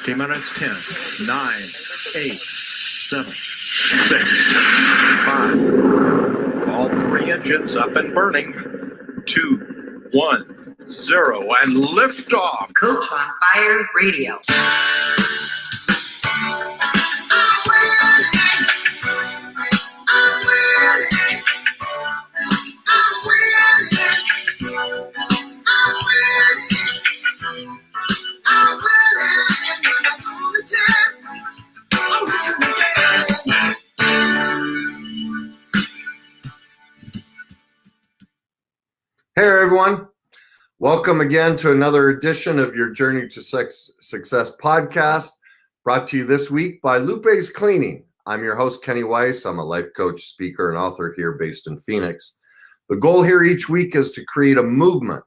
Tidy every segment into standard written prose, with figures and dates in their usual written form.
T-minus 10, 9, 8, 7, 6, 5. All three engines up and burning. 2, 1, 0, and liftoff. Coach on Fire Radio. Hey everyone, welcome again to another edition of your Journey to Success podcast, brought to you this week by Lupe's Cleaning. I'm your host, Kenny Weiss. I'm a life coach, speaker, and author here based in Phoenix. The goal here each week is to create a movement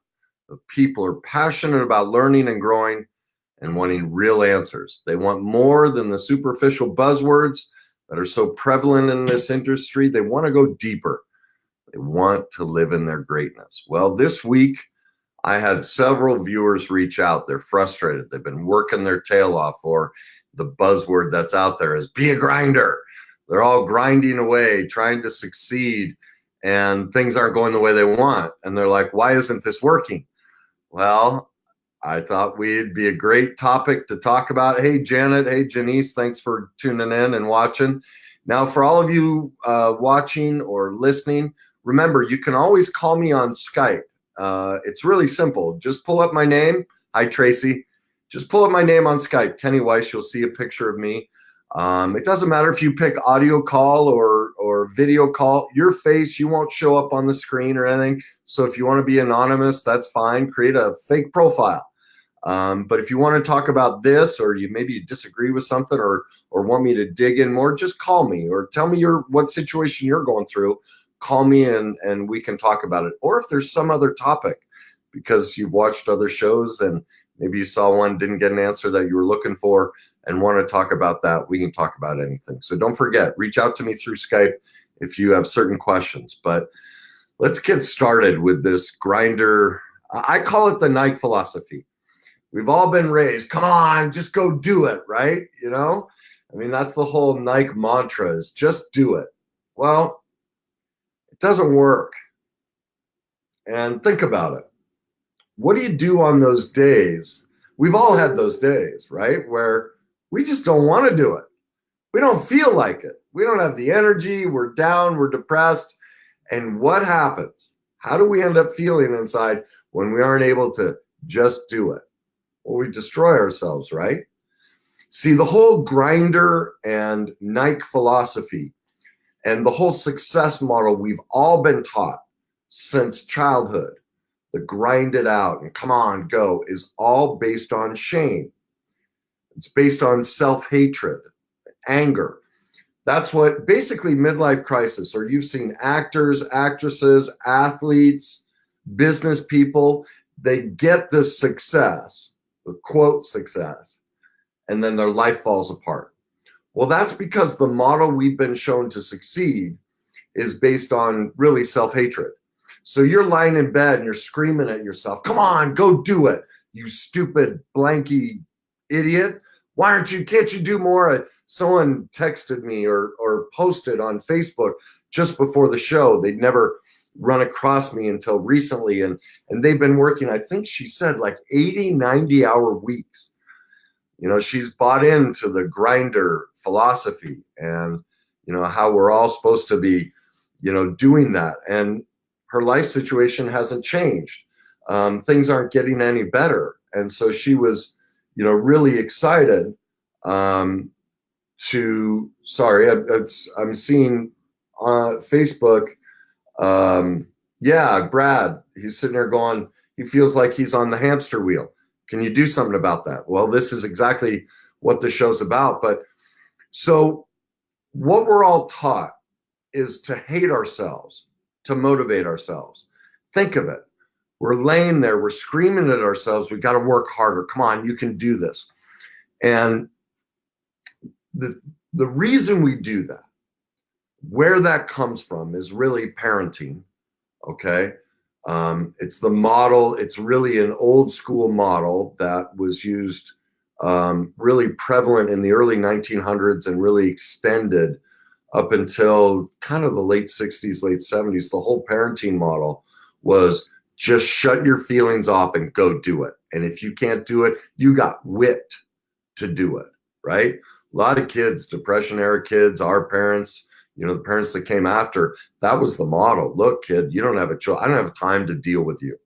of people who are passionate about learning and growing and wanting real answers. They want more than the superficial buzzwords that are so prevalent in this industry. They want to go deeper. They want to live in their greatness. Well, this week, I had several viewers reach out. They're frustrated. They've been working their tail off for the buzzword that's out there is be a grinder. They're all grinding away, trying to succeed, and things aren't going the way they want. And they're like, why isn't this working? Well, I thought we'd be a great topic to talk about. Hey, Janet. Hey, Janice. Thanks for tuning in and watching. Now, for all of you watching or listening, remember, you can always call me on Skype. It's really simple. Just pull up my name. Hi, Tracy. Just pull up my name on Skype, Kenny Weiss. You'll see a picture of me. It doesn't matter if you pick audio call or video call. Your face, you won't show up on the screen or anything. So if you want to be anonymous, that's fine. Create a fake profile. But if you want to talk about this, or you maybe disagree with something, or want me to dig in more, just call me or tell me what situation you're going through. Call me and we can talk about it. Or if there's some other topic because you've watched other shows and maybe you saw one, didn't get an answer that you were looking for and want to talk about that, we can talk about anything. So don't forget, reach out to me through Skype if you have certain questions. But let's get started with this grinder. I call it the Nike philosophy. We've all been raised, come on, just go do it, right? You know, I mean, that's the whole Nike mantra is just do it. Well, it doesn't work. And think about it. What do you do on those days? We've all had those days, right? Where we just don't want to do it. We don't feel like it. We don't have the energy. We're down. We're depressed. And what happens? How do we end up feeling inside when we aren't able to just do it? Well, we destroy ourselves, right? See, the whole grinder and Nike philosophy and the whole success model we've all been taught since childhood, the grind it out and come on, go, is all based on shame. It's based on self-hatred, anger. That's what basically midlife crisis, or you've seen actors, actresses, athletes, business people, they get this success, the quote success, and then their life falls apart. Well, that's because the model we've been shown to succeed is based on really self-hatred. So you're lying in bed and you're screaming at yourself, come on, go do it, you stupid blanky idiot. Can't you do more? Someone texted me or posted on Facebook just before the show. They'd never run across me until recently. And they've been working, I think she said like 80, 90-hour weeks. You know, she's bought into the grinder philosophy and, you know, how we're all supposed to be, you know, doing that. And her life situation hasn't changed. Things aren't getting any better. And so she was, you know, really excited I'm seeing on Facebook, Brad, he's sitting there going, he feels like he's on the hamster wheel. Can you do something about that? Well, this is exactly what the show's about. But so what we're all taught is to hate ourselves, to motivate ourselves. Think of it. We're laying there, we're screaming at ourselves, we got to work harder. Come on, you can do this. And the reason we do that, where that comes from, is really parenting, okay? It's the model, it's really an old school model that was used really prevalent in the early 1900s and really extended up until kind of the late 60s, late 70s. The whole parenting model was just shut your feelings off and go do it. And if you can't do it, you got whipped to do it, right? A lot of kids, Depression era kids, our parents, the parents that came after, that was the model. Look, kid, you don't have a choice. I don't have time to deal with you.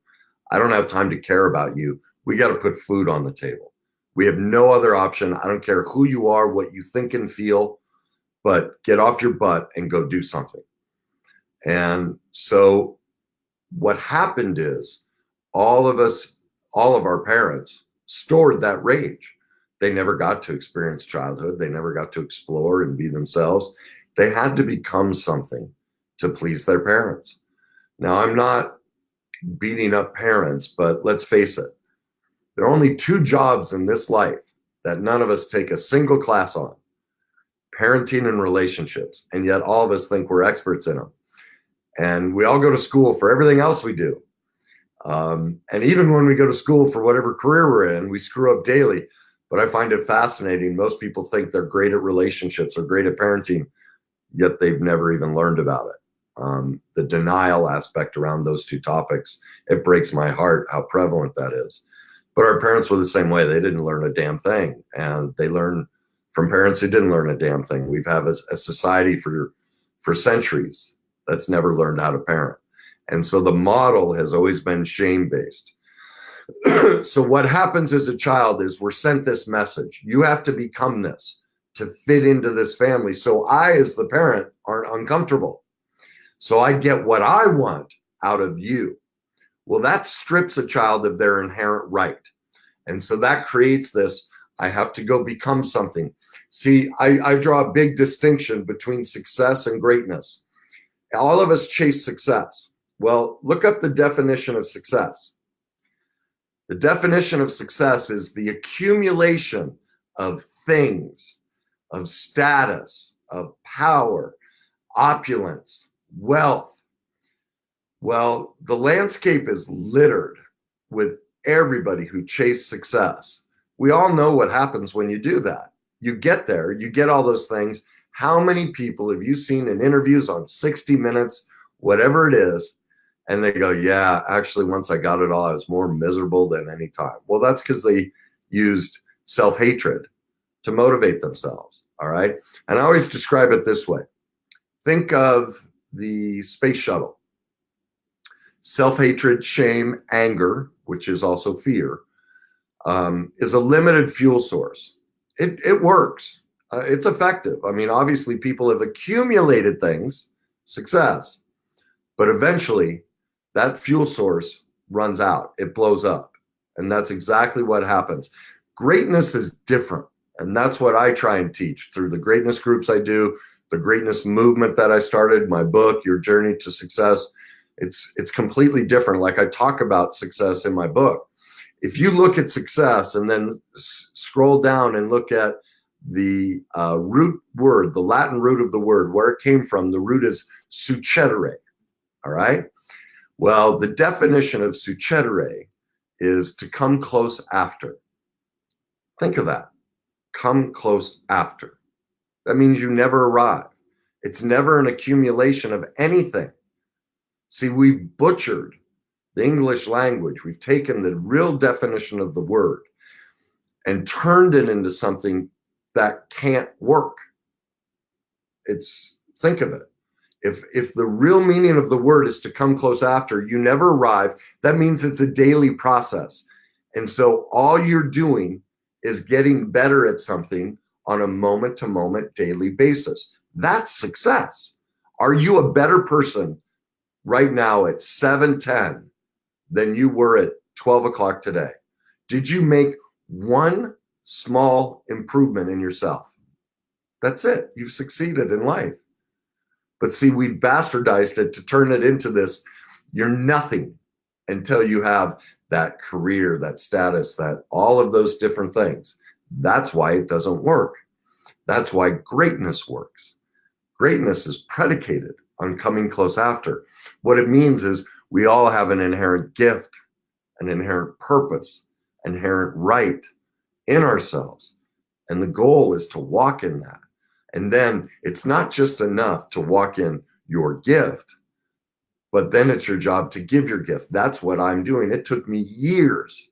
I don't have time to care about you. We got to put food on the table. We have no other option. I don't care who you are, what you think and feel, but get off your butt and go do something. And so what happened is all of our parents stored that rage. They never got to experience childhood. They never got to explore and be themselves. They had to become something to please their parents. Now, I'm not beating up parents, but let's face it. There are only two jobs in this life that none of us take a single class on: parenting and relationships. And yet all of us think we're experts in them. And we all go to school for everything else we do. And even when we go to school for whatever career we're in, we screw up daily. But I find it fascinating. Most people think they're great at relationships or great at parenting, yet they've never even learned about it. The denial aspect around those two topics, it breaks my heart how prevalent that is. But our parents were the same way. They didn't learn a damn thing. And they learned from parents who didn't learn a damn thing. We've had a society for centuries that's never learned how to parent. And so the model has always been shame-based. So what happens as a child is we're sent this message. You have to become this to fit into this family. So I, as the parent, aren't uncomfortable. So I get what I want out of you. Well, that strips a child of their inherent right. And so that creates this, I have to go become something. See, I draw a big distinction between success and greatness. All of us chase success. Well, look up the definition of success. The definition of success is the accumulation of things, of status, of power, opulence, wealth. Well, the landscape is littered with everybody who chase success. We all know what happens when you do that. You get there, you get all those things. How many people have you seen in interviews on 60 Minutes, whatever it is, and they go, yeah, actually, once I got it all, I was more miserable than any time. Well, that's because they used self-hatred to motivate themselves, all right? And I always describe it this way. Think of the space shuttle. Self-hatred, shame, anger, which is also fear, is a limited fuel source. It works. It's effective. I mean, obviously, people have accumulated things, success, but eventually that fuel source runs out. It blows up. And that's exactly what happens. Greatness is different. And that's what I try and teach through the greatness groups I do, the greatness movement that I started, my book, Your Journey to Success. It's completely different. Like I talk about success in my book. If you look at success and then scroll down and look at the root word, the Latin root of the word, where it came from, the root is succedere, all right? Well, the definition of succedere is to come close after. Think of that. Come close after. That means you never arrive. It's never an accumulation of anything. See, we butchered the English language. We've taken the real definition of the word and turned it into something that can't work. Think of it. If the real meaning of the word is to come close after, you never arrive. That means it's a daily process. And so all you're doing is getting better at something on a moment-to-moment daily basis. That's success. Are you a better person right now at 7:10 than you were at 12 o'clock today? Did you make one small improvement in yourself? That's it. You've succeeded in life. But see, we've bastardized it to turn it into this, you're nothing until you have that career, that status, that all of those different things. That's why it doesn't work. That's why greatness works. Greatness is predicated on coming close after. What it means is we all have an inherent gift, an inherent purpose, inherent right in ourselves. And the goal is to walk in that. And then it's not just enough to walk in your gift, but then it's your job to give your gift. That's what I'm doing. It took me years.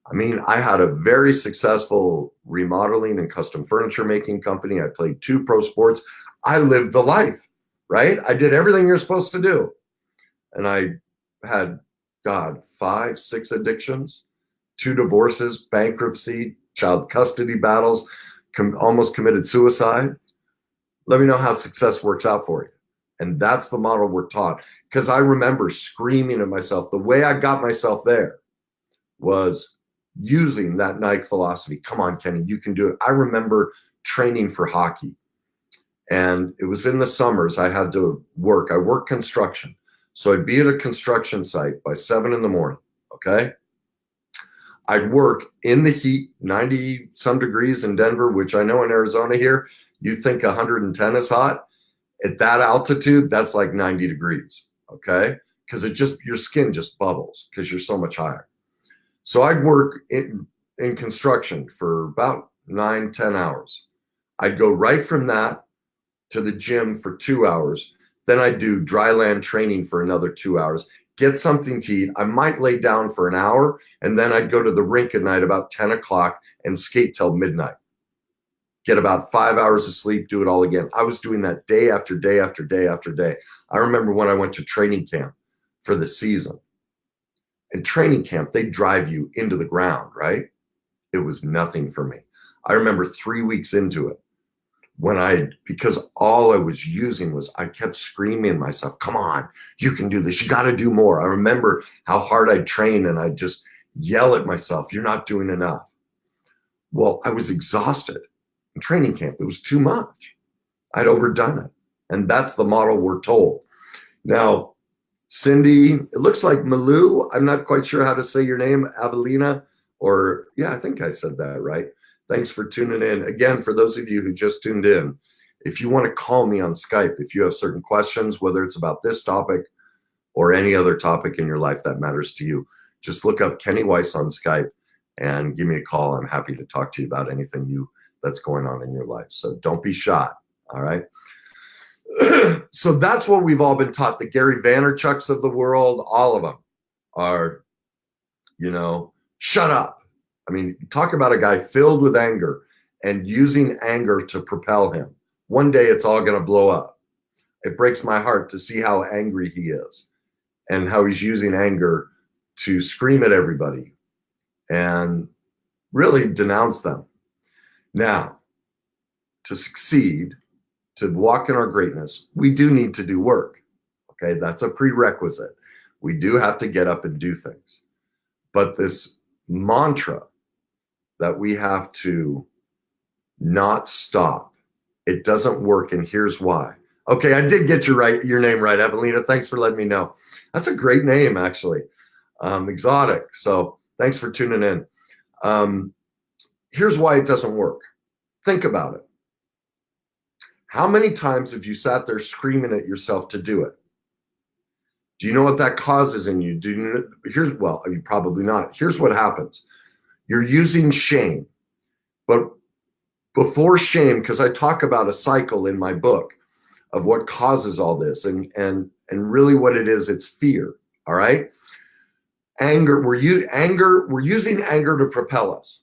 I mean, I had a very successful remodeling and custom furniture making company. I played 2 pro sports. I lived the life, right? I did everything you're supposed to do. And I had, God, 5, 6 addictions, 2 divorces, bankruptcy, child custody battles, almost committed suicide. Let me know how success works out for you. And that's the model we're taught. Because I remember screaming at myself. The way I got myself there was using that Nike philosophy. Come on, Kenny, you can do it. I remember training for hockey. And it was in the summers. I had to work. I worked construction. So I'd be at a construction site by 7 in the morning, okay? I'd work in the heat, 90 some degrees in Denver, which I know in Arizona here, you think 110 is hot. At that altitude, that's like 90 degrees, okay? Because your skin just bubbles because you're so much higher. So I'd work in construction for about 9, 10 hours. I'd go right from that to the gym for 2 hours. Then I'd do dry land training for another 2 hours, get something to eat. I might lay down for an hour, and then I'd go to the rink at night about 10 o'clock and skate till midnight. Get about 5 hours of sleep, do it all again. I was doing that day after day after day after day. I remember when I went to training camp for the season. In training camp, they drive you into the ground, right? It was nothing for me. I remember 3 weeks into it, because all I was using was, I kept screaming at myself, come on, you can do this. You got to do more. I remember how hard I'd train, and I'd just yell at myself, you're not doing enough. Well, I was exhausted in training camp. It was too much. I'd overdone it. And that's the model we're told. Now, Cindy, it looks like Malou. I'm not quite sure how to say your name, Avelina, I think I said that right. Thanks for tuning in. Again, for those of you who just tuned in, if you want to call me on Skype, if you have certain questions, whether it's about this topic or any other topic in your life that matters to you, just look up Kenny Weiss on Skype and give me a call. I'm happy to talk to you about anything that's going on in your life. So don't be shy, all right? So that's what we've all been taught. The Gary Vaynerchuks of the world, all of them are, shut up. I mean, talk about a guy filled with anger and using anger to propel him. One day it's all going to blow up. It breaks my heart to see how angry he is and how he's using anger to scream at everybody and really denounce them. Now, to succeed, to walk in our greatness, we do need to do work. Okay, that's a prerequisite. We do have to get up and do things. But this mantra that we have to not stop, it doesn't work, and here's why. Okay, I did get your name right, Evelina. Thanks for letting me know. That's a great name, actually. Exotic. So thanks for tuning in. Here's why it doesn't work. Think about it. How many times have you sat there screaming at yourself to do it? Do you know what that causes in you? You probably not. Here's what happens. You're using shame. But before shame, because I talk about a cycle in my book of what causes all this, and really what it is, it's fear. All right? Anger, we're using anger to propel us.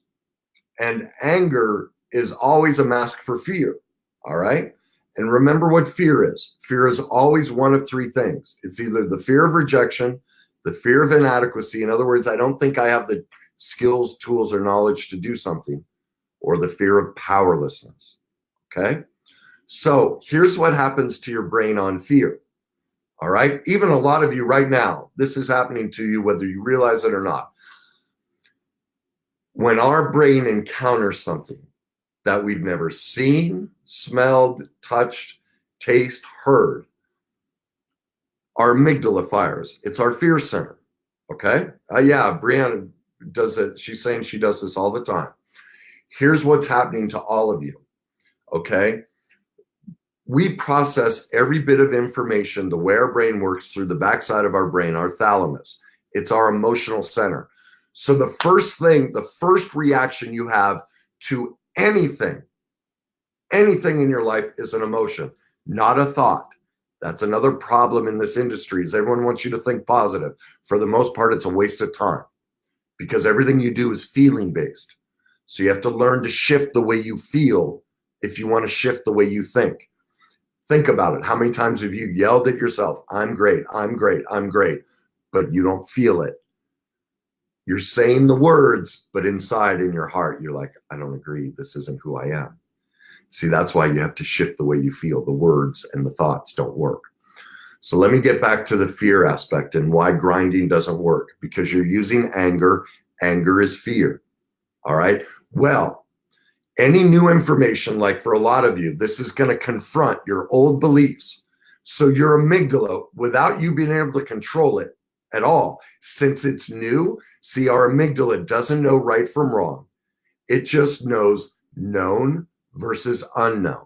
And anger is always a mask for fear. All right? And remember what fear is. Fear is always one of 3 things. It's either the fear of rejection, the fear of inadequacy. In other words, I don't think I have the skills, tools, or knowledge to do something, or the fear of powerlessness. Okay? So here's what happens to your brain on fear. All right? Even a lot of you right now, this is happening to you whether you realize it or not. When our brain encounters something that we've never seen, smelled, touched, taste, heard, our amygdala fires. It's our fear center. Okay? Yeah, Brianna does it. She's saying she does this all the time. Here's what's happening to all of you. Okay? We process every bit of information, the way our brain works, through the backside of our brain, our thalamus. It's our emotional center. So the first reaction you have to anything in your life is an emotion, not a thought. That's another problem in this industry is everyone wants you to think positive. For the most part, it's a waste of time because everything you do is feeling based. So you have to learn to shift the way you feel if you want to shift the way you think. Think about it. How many times have you yelled at yourself, I'm great, I'm great, I'm great, but you don't feel it? You're saying the words, but inside in your heart, you're like, I don't agree. This isn't who I am. See, that's why you have to shift the way you feel. The words and the thoughts don't work. So let me get back to the fear aspect and why grinding doesn't work. Because you're using anger. Anger is fear. All right. Well, any new information, like for a lot of you, this is going to confront your old beliefs. So your amygdala, without you being able to control it at all, since it's new, see, our amygdala doesn't know right from wrong. It just knows known versus unknown.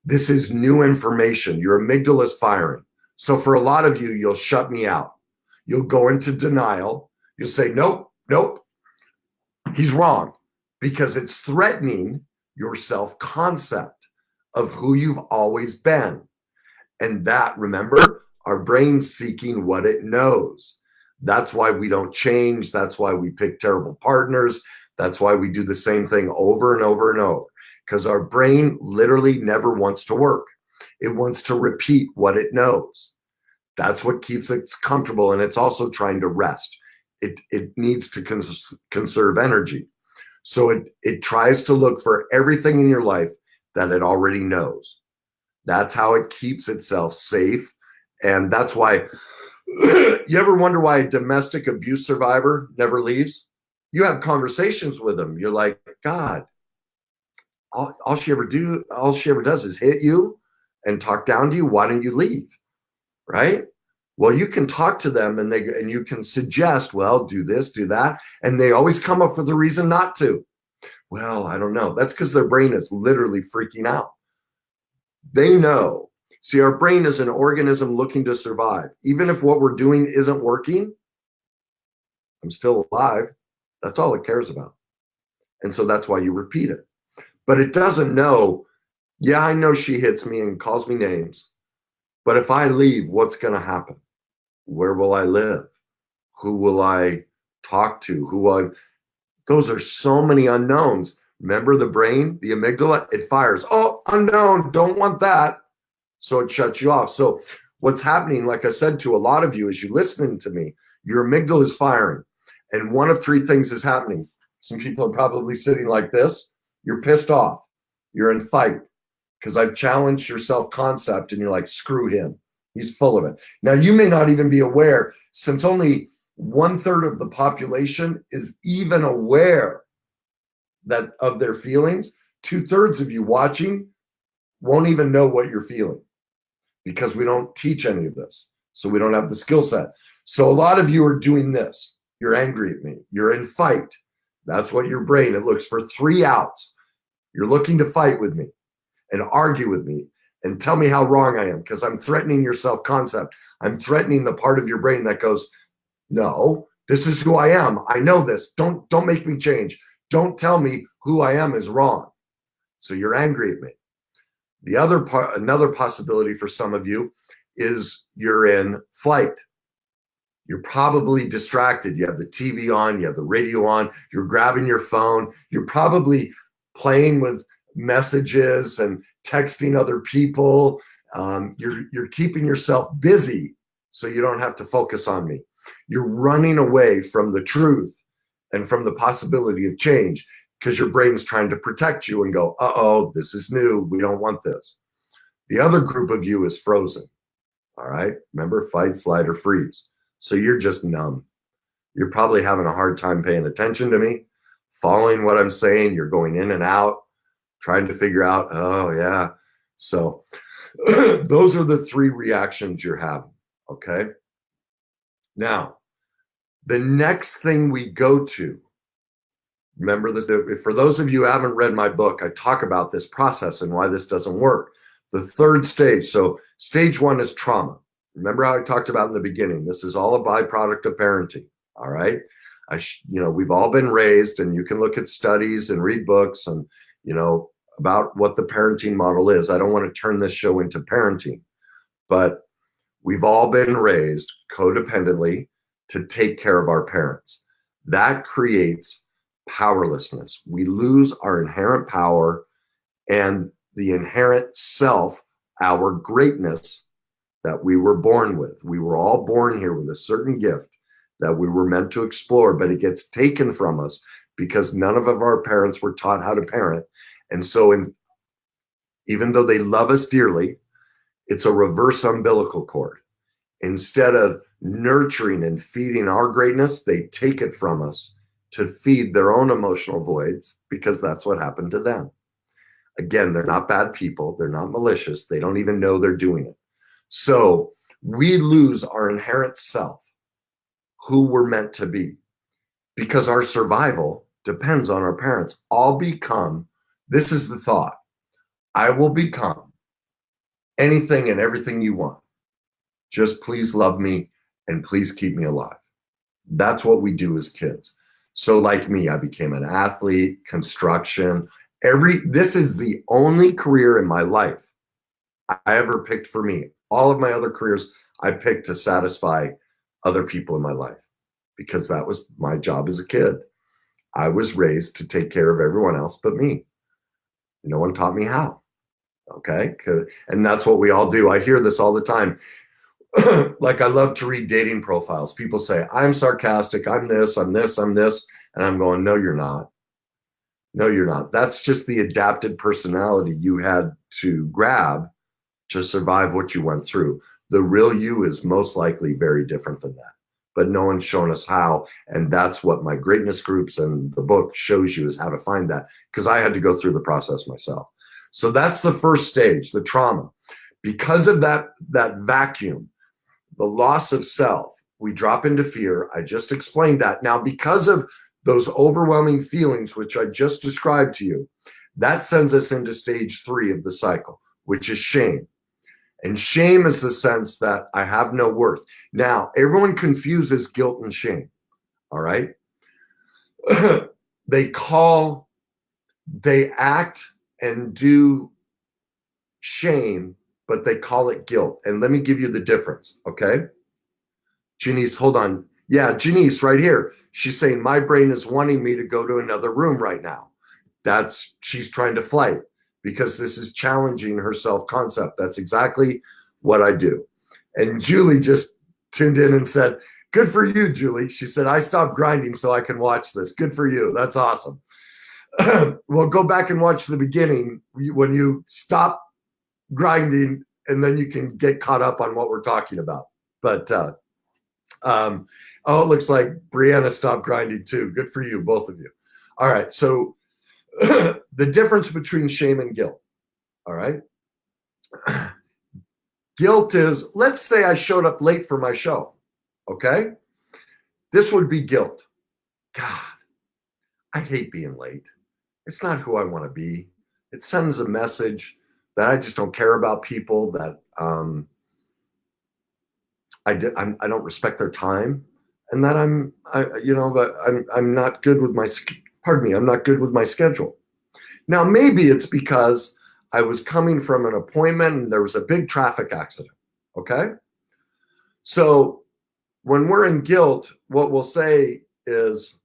This is new information. Your amygdala is firing. So for a lot of you, you'll shut me out. You'll go into denial. You'll say, nope, nope, he's wrong, because it's threatening your self-concept of who you've always been. And that, remember, our brain's seeking what it knows. That's why we don't change. That's why we pick terrible partners. That's why we do the same thing over and over and over, because our brain literally never wants to work. It wants to repeat what it knows. That's what keeps it comfortable, and it's also trying to rest. It needs to conserve energy. So it tries to look for everything in your life that it already knows. That's how it keeps itself safe. And that's why, you ever wonder why a domestic abuse survivor never leaves? You have conversations with them. You're like, God, all she ever does is hit you and talk down to you. Why don't you leave? Right? Well, you can talk to them and you can suggest, well, do this, do that. And they always come up with a reason not to. Well, I don't know. That's because their brain is literally freaking out. They know. See, our brain is an organism looking to survive. Even if what we're doing isn't working, I'm still alive. That's all it cares about. And so that's why you repeat it. But it doesn't know, yeah, I know she hits me and calls me names. But if I leave, what's going to happen? Where will I live? Who will I talk to? Those are so many unknowns. Remember the brain, the amygdala, it fires. Oh, unknown, don't want that. So it shuts you off. So what's happening, like I said to a lot of you, as you're listening to me, your amygdala is firing. And one of three things is happening. Some people are probably sitting like this. You're pissed off. You're in fight because I've challenged your self-concept and you're like, screw him. He's full of it. Now, you may not even be aware, since only 1/3 of the population is even aware that of their feelings, 2/3 of you watching won't even know what you're feeling because we don't teach any of this. So we don't have the skill set. So a lot of you are doing this. You're angry at me. You're in fight. That's what your brain, it looks for 3 outs. You're looking to fight with me and argue with me and tell me how wrong I am because I'm threatening your self-concept. I'm threatening the part of your brain that goes, no, this is who I am. I know this. Don't make me change. Don't tell me who I am is wrong. So you're angry at me. The other part, another possibility for some of you is you're in flight. You're probably distracted. You have the TV on, you have the radio on, you're grabbing your phone, you're probably playing with messages and texting other people. You're keeping yourself busy so you don't have to focus on me. You're running away from the truth and from the possibility of change because your brain's trying to protect you and go, uh-oh, this is new. We don't want this. The other group of you is frozen. All right. Remember, fight, flight, or freeze. So you're just numb. You're probably having a hard time paying attention to me, following what I'm saying. You're going in and out, trying to figure out, oh, yeah. So those are the 3 reactions you're having. Okay. Now, the next thing we go to, remember this, for those of you who haven't read my book, I talk about this process and why this doesn't work. The 3rd stage, so stage 1 is trauma. Remember how I talked about in the beginning, this is all a byproduct of parenting, all right? We've all been raised, and you can look at studies and read books and, about what the parenting model is. I don't want to turn this show into parenting, but we've all been raised codependently to take care of our parents. That creates powerlessness. We lose our inherent power and the inherent self, our greatness that we were born with. We were all born here with a certain gift that we were meant to explore, but it gets taken from us because none of our parents were taught how to parent. And so even though they love us dearly, it's a reverse umbilical cord. Instead of nurturing and feeding our greatness, they take it from us to feed their own emotional voids because that's what happened to them. Again, they're not bad people. They're not malicious. They don't even know they're doing it. So we lose our inherent self, who we're meant to be, because our survival depends on our parents. This is the thought, I will become anything and everything you want. Just please love me and please keep me alive. That's what we do as kids. So like me, I became an athlete, construction, this is the only career in my life I ever picked for me. All of my other careers I picked to satisfy other people in my life because that was my job as a kid. I was raised to take care of everyone else but me. No one taught me how. Okay. And that's what we all do. I hear this all the time. Like I love to read dating profiles. People say, I'm sarcastic. I'm this, I'm this, I'm this. And I'm going, no, you're not. No, you're not. That's just the adapted personality you had to grab to survive what you went through. The real you is most likely very different than that. But no one's shown us how. And that's what my greatness groups and the book shows you, is how to find that, because I had to go through the process myself. So that's the first stage, the trauma. Because of that vacuum, the loss of self, we drop into fear. I just explained that. Now, because of those overwhelming feelings, which I just described to you, that sends us into stage 3 of the cycle, which is shame. And shame is the sense that I have no worth. Now, everyone confuses guilt and shame, all right? They act and do shame, but they call it guilt. And let me give you the difference, okay? Janice, hold on. Yeah, Janice, right here. She's saying, my brain is wanting me to go to another room right now. She's trying to flight because this is challenging her self-concept. That's exactly what I do. And Julie just tuned in and said, good for you, Julie. She said, I stopped grinding so I can watch this. Good for you. That's awesome. Well, go back and watch the beginning when you stop grinding, and then you can get caught up on what we're talking about. But it looks like Brianna stopped grinding too. Good for you, both of you. All right, so the difference between shame and guilt. All right, guilt is, let's say I showed up late for my show. Okay, this would be guilt. God, I hate being late. It's not who I want to be. It sends a message that I just don't care about people, that I don't respect their time, and that I'm not good with I'm not good with my schedule. Now, maybe it's because I was coming from an appointment and there was a big traffic accident. Okay. So when we're in guilt, what we'll say is,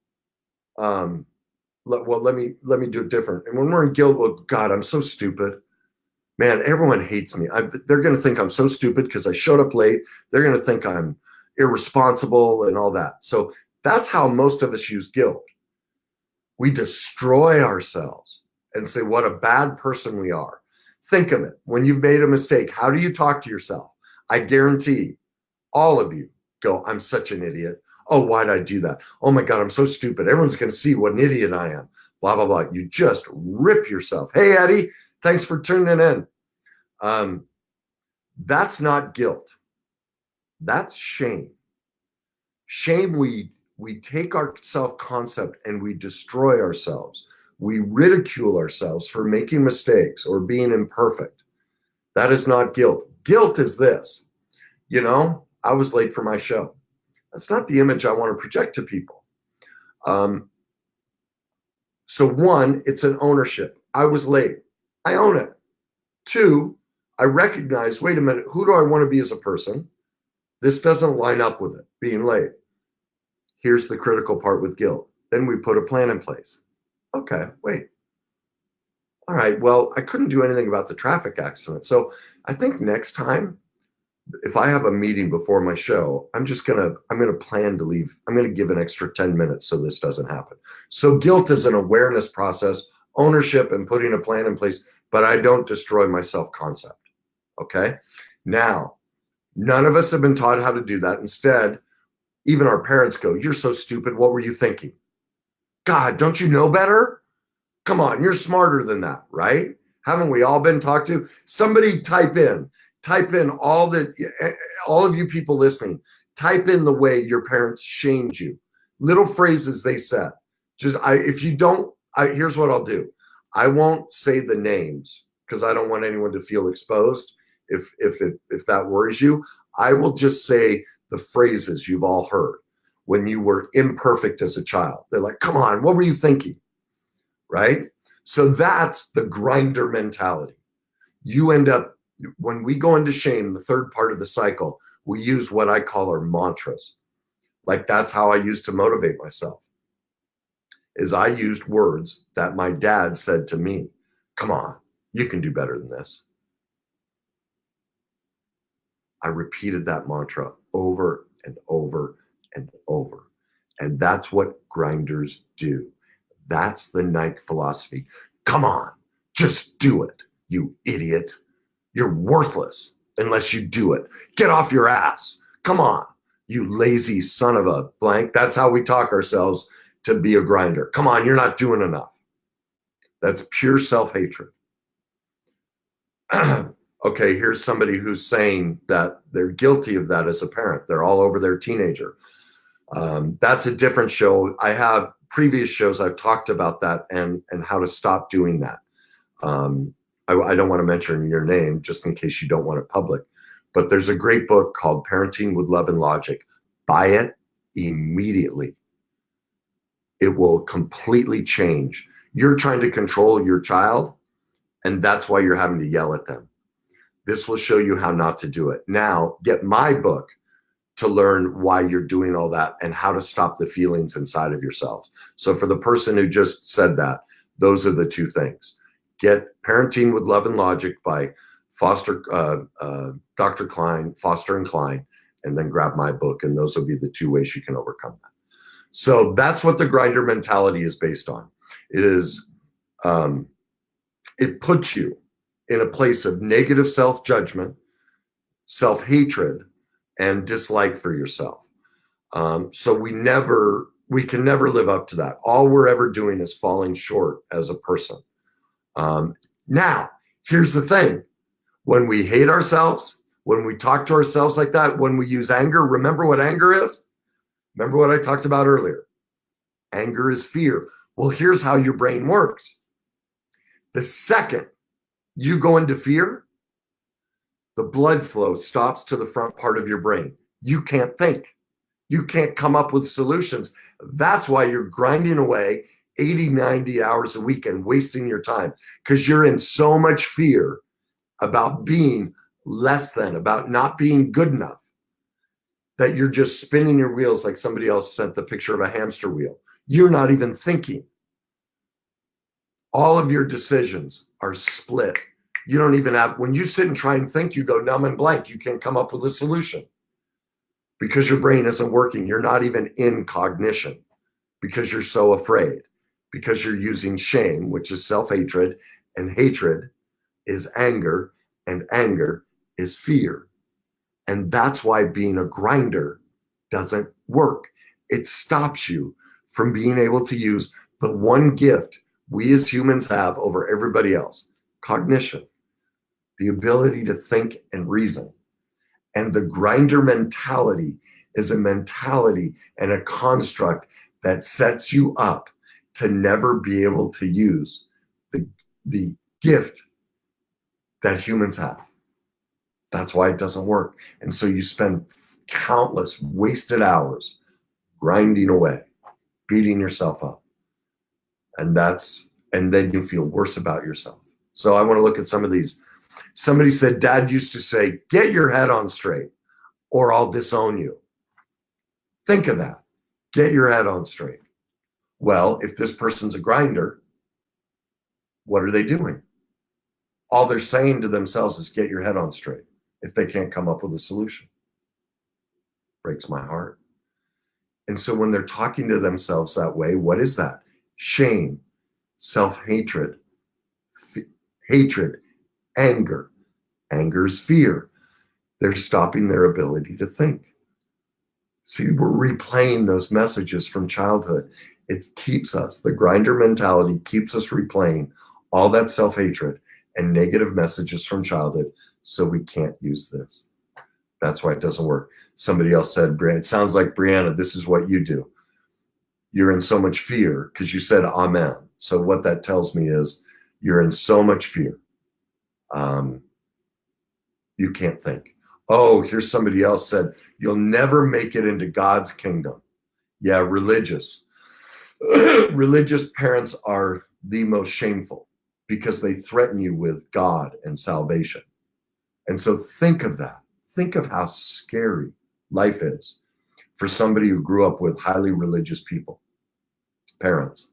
let me do it different. And when we're in guilt, well, God, I'm so stupid. Man, everyone hates me. They're going to think I'm so stupid because I showed up late. They're going to think I'm irresponsible and all that. So that's how most of us use guilt. We destroy ourselves and say what a bad person we are. Think of it. When you've made a mistake, how do you talk to yourself? I guarantee all of you go, I'm such an idiot. Oh, why'd I do that? Oh my God, I'm so stupid. Everyone's going to see what an idiot I am. Blah, blah, blah. You just rip yourself. Hey, Eddie, thanks for tuning in. That's not guilt. That's shame. Shame, we take our self-concept and we destroy ourselves. We ridicule ourselves for making mistakes or being imperfect. That is not guilt. Guilt is this. I was late for my show. That's not the image I want to project to people. So one, it's an ownership. I was late. I own it. Two, I recognize, wait a minute, who do I want to be as a person? This doesn't line up with it, being late. Here's the critical part with guilt. Then we put a plan in place. Okay, wait. All right, well, I couldn't do anything about the traffic accident. So I think next time, if I have a meeting before my show, I'm gonna plan to leave. I'm gonna give an extra 10 minutes so this doesn't happen. So guilt is an awareness process, ownership and putting a plan in place, but I don't destroy my self-concept. Okay? Now, none of us have been taught how to do that. Instead, even our parents go, "You're so stupid. What were you thinking? God, don't you know better? Come on, you're smarter than that," right? Haven't we all been talked to? Somebody type in all of you people listening, type in the way your parents shamed you. Little phrases they said. If you don't, here's what I'll do. I won't say the names because I don't want anyone to feel exposed. If that worries you, I will just say the phrases you've all heard when you were imperfect as a child. They're like, "Come on, what were you thinking?" Right? So that's the grinder mentality. You end up, when we go into shame, the third part of the cycle, we use what I call our mantras. Like that's how I used to motivate myself, is I used words that my dad said to me. "Come on, you can do better than this." I repeated that mantra over and over and over. And that's what grinders do. That's the Nike philosophy. Come on, just do it, you idiot. You're worthless unless you do it. Get off your ass. Come on, you lazy son of a blank. That's how we talk ourselves to be a grinder. Come on, you're not doing enough. That's pure self-hatred. Okay, here's somebody who's saying that they're guilty of that as a parent. They're all over their teenager. That's a different show. I have previous shows I've talked about that and how to stop doing that. I don't want to mention your name just in case you don't want it public, but there's a great book called Parenting with Love and Logic. Buy it immediately. It will completely change. You're trying to control your child, and that's why you're having to yell at them. This will show you how not to do it. Now, get my book to learn why you're doing all that and how to stop the feelings inside of yourselves. So for the person who just said that, those are the two things. Get Parenting with Love and Logic by Dr. Klein, Foster and Klein, and then grab my book. And those will be the two ways you can overcome that. So that's what the grinder mentality is based on. It puts you in a place of negative self-judgment, self-hatred, and dislike for yourself. So we can never live up to that. All we're ever doing is falling short as a person. Now, here's the thing. When we hate ourselves, when we talk to ourselves like that, when we use anger, remember what anger is? Remember what I talked about earlier. Anger is fear. Well, here's how your brain works. The second you go into fear, the blood flow stops to the front part of your brain. You can't think. You can't come up with solutions. That's why you're grinding away 80, 90 hours a week and wasting your time, because you're in so much fear about being less than, about not being good enough, that you're just spinning your wheels like somebody else sent the picture of a hamster wheel. You're not even thinking. All of your decisions are split. You don't even have, when you sit and try and think, you go numb and blank. You can't come up with a solution because your brain isn't working. You're not even in cognition because you're so afraid, because you're using shame, which is self-hatred, and hatred is anger, and anger is fear. And that's why being a grinder doesn't work. It stops you from being able to use the one gift we as humans have over everybody else: cognition, the ability to think and reason. And the grinder mentality is a mentality and a construct that sets you up to never be able to use the gift that humans have. That's why it doesn't work. And so you spend countless wasted hours grinding away. beating yourself up. And then you feel worse about yourself. So I want to look at some of these. Somebody said, Dad used to say, get your head on straight or I'll disown you. Think of that. Get your head on straight. Well, if this person's a grinder, what are they doing? All they're saying to themselves is get your head on straight if they can't come up with a solution. Breaks my heart. And so when they're talking to themselves that way, what is that? Shame, self-hatred, hatred, anger. Anger's fear. They're stopping their ability to think. See, we're replaying those messages from childhood. It keeps us, the grinder mentality keeps us replaying all that self-hatred and negative messages from childhood, so we can't use this. That's why it doesn't work. Somebody else said, it sounds like, Brianna, this is what you do. You're in so much fear because you said amen. So what that tells me is you're in so much fear. You can't think. Oh, here's somebody else said, you'll never make it into God's kingdom. Yeah, religious. Religious parents are the most shameful because they threaten you with God and salvation. And so think of that. Think of how scary life is for somebody who grew up with highly religious people, parents.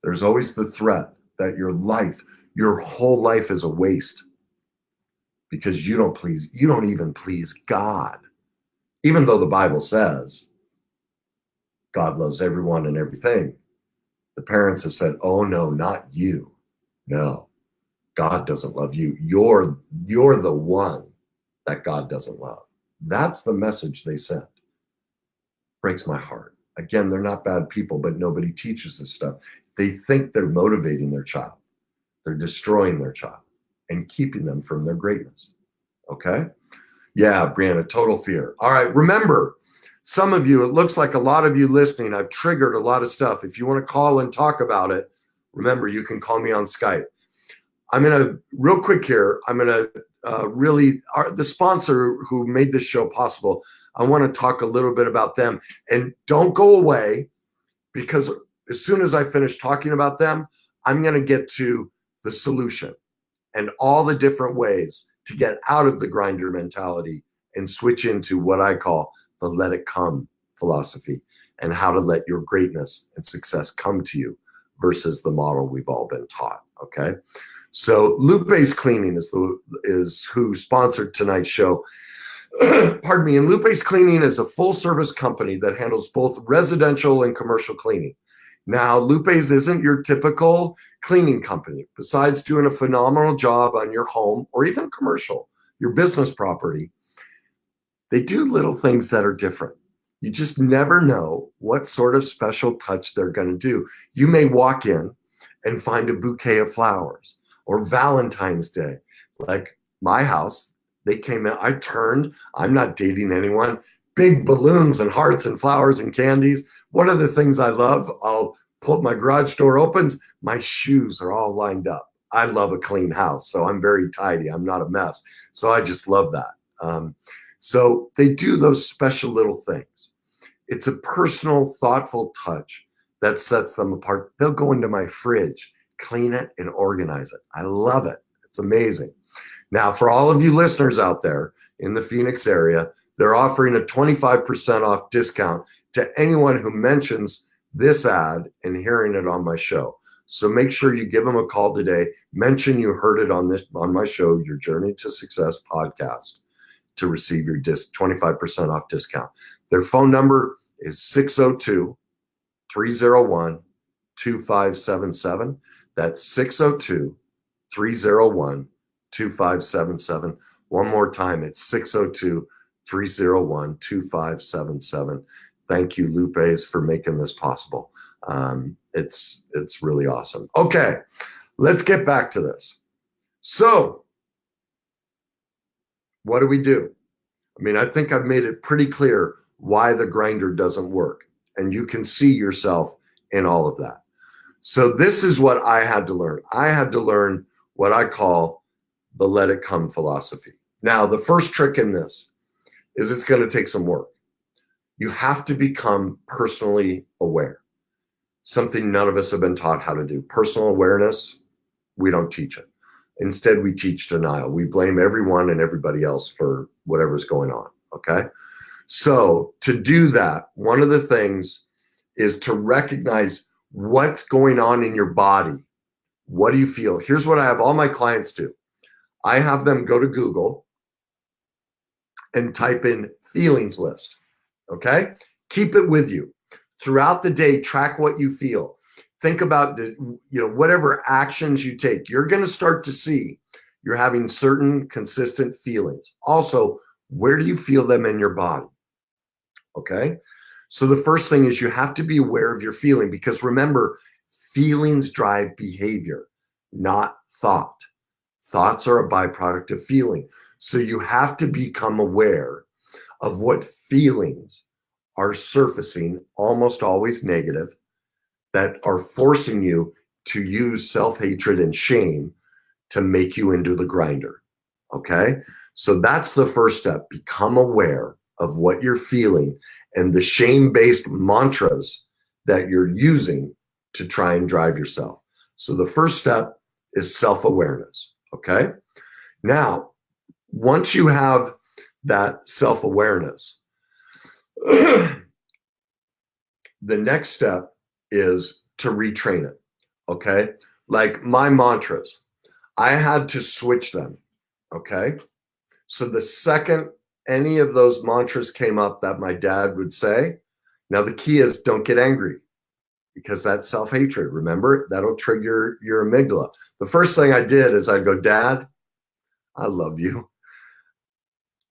There's always the threat that your whole life is a waste because you don't even please God. Even though the Bible says God loves everyone and everything, the parents have said, oh no, not you. No, God doesn't love you. You're the one that God doesn't love. That's the message they send. Breaks my heart. Again, they're not bad people, but nobody teaches this stuff. They think they're motivating their child. They're destroying their child and keeping them from their greatness. Okay? Yeah, Brianna, total fear. All right, remember, some of you, it looks like a lot of you listening, I've triggered a lot of stuff. If you want to call and talk about it, remember, you can call me on Skype. I'm going to, real quick here, I'm going to the sponsor who made this show possible, I want to talk a little bit about them. And don't go away, because as soon as I finish talking about them, I'm going to get to the solution and all the different ways to get out of the grinder mentality and switch into what I call the let it come philosophy, and how to let your greatness and success come to you versus the model we've all been taught. Okay. So Lupe's Cleaning is who sponsored tonight's show. Pardon me. And Lupe's Cleaning is a full service company that handles both residential and commercial cleaning. Now, Lupe's isn't your typical cleaning company. Besides doing a phenomenal job on your home or even commercial, your business property, they do little things that are different. You just never know what sort of special touch they're going to do. You may walk in and find a bouquet of flowers, or Valentine's Day. Like my house, they came in, I'm not dating anyone, big balloons and hearts and flowers and candies. One of the things I love, I'll pull my garage door opens, my shoes are all lined up. I love a clean house, so I'm very tidy. I'm not a mess. So I just love that. So they do those special little things. It's a personal, thoughtful touch that sets them apart. They'll go into my fridge, clean it, and organize it. I love it. It's amazing. Now, for all of you listeners out there in the Phoenix area, they're offering a 25% off discount to anyone who mentions this ad and hearing it on my show. So make sure you give them a call today. Mention you heard it on my show, Your Journey to Success podcast, to receive your 25% off discount. Their phone number is 602-301-2577. That's 602-301-2577. One more time, it's 602-301-2577. Thank you, Lupe's, for making this possible. It's really awesome. Okay, let's get back to this. So, what do we do? I mean, I think I've made it pretty clear why the grinder doesn't work, and you can see yourself in all of that. So this is what I had to learn. I had to learn what I call the let it come philosophy. Now, the first trick in this is it's going to take some work. you have to become personally aware. Something none of us have been taught how to do. Personal awareness, we don't teach it. Instead, we teach denial. We blame everyone and everybody else for whatever's going on, okay? So to do that, one of the things is to recognize what's going on in your body. What do you feel? Here's what I have all my clients do. I have them go to Google and type in feelings list, okay? Keep it with you. Throughout the day, track what you feel. Think about whatever actions you take. You're going to start to see you're having certain consistent feelings. Also, where do you feel them in your body? Okay? So the first thing is you have to be aware of your feeling, because remember, feelings drive behavior, not thought. Thoughts are a byproduct of feeling. So you have to become aware of what feelings are surfacing, almost always negative, that are forcing you to use self-hatred and shame to make you into the grinder, okay? So that's the first step. Become aware of what you're feeling and the shame-based mantras that you're using to try and drive yourself. So the first step is self-awareness, okay? Now, once you have that self-awareness, the next step is to retrain it, okay? Like my mantras, I had to switch them, okay? So the second any of those mantras came up that my dad would say, now the key is don't get angry, because that's self-hatred. Remember, that'll trigger your amygdala. The first thing I did is I'd go, Dad, I love you.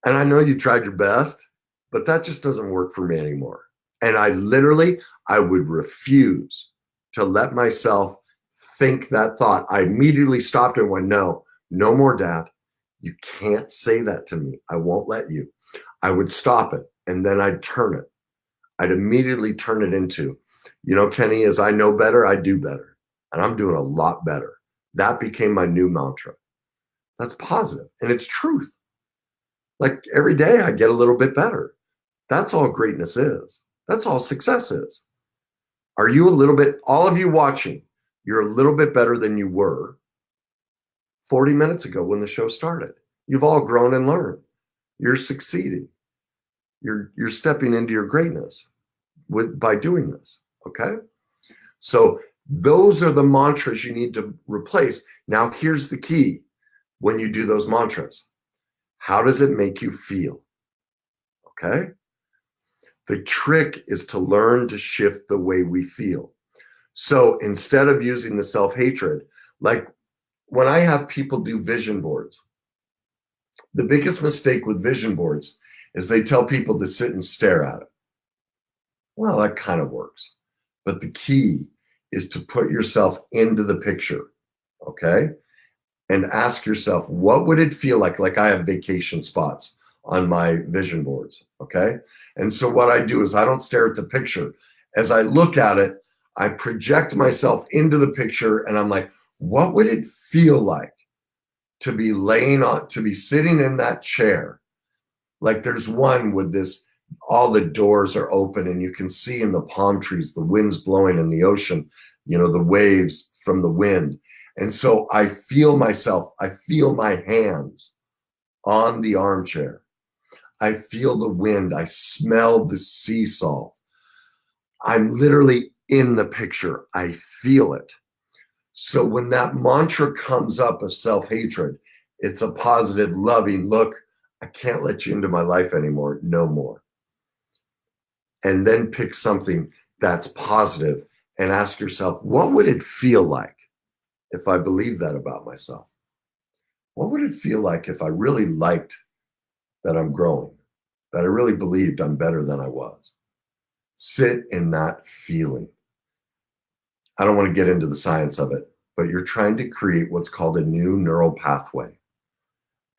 And I know you tried your best, but that just doesn't work for me anymore. And I would refuse to let myself think that thought. I immediately stopped and went, no more, Dad. You can't say that to me. I won't let you. I would stop it, and then I'd turn it. I'd immediately turn it into, Kenny, as I know better, I do better. And I'm doing a lot better. That became my new mantra. That's positive, and it's truth. Like every day I get a little bit better. That's all greatness is. That's all success is. Are you all of you watching, you're a little bit better than you were 40 minutes ago when the show started. You've all grown and learned. You're succeeding. You're stepping into your greatness by doing this, okay? So those are the mantras you need to replace. Now here's the key when you do those mantras. How does it make you feel? Okay? The trick is to learn to shift the way we feel. So instead of using the self-hatred, like when I have people do vision boards, the biggest mistake with vision boards is they tell people to sit and stare at it. Well, that kind of works. But the key is to put yourself into the picture, okay? And ask yourself, what would it feel like? Like I have vacation spots on my vision boards, okay? And so what I do is I don't stare at the picture. As I look at it, I project myself into the picture and I'm like, what would it feel like to be sitting in that chair? Like there's one with this, all the doors are open and you can see in the palm trees, the wind's blowing in the ocean, the waves from the wind. And so I feel myself, I feel my hands on the armchair. I feel the wind. I smell the sea salt. I'm literally in the picture. I feel it. So when that mantra comes up of self-hatred, it's a positive, loving, look, I can't let you into my life anymore. No more. And then pick something that's positive and ask yourself, what would it feel like if I believed that about myself? What would it feel like if I really liked that I'm growing, that I really believed I'm better than I was? Sit in that feeling. I don't want to get into the science of it, but you're trying to create what's called a new neural pathway.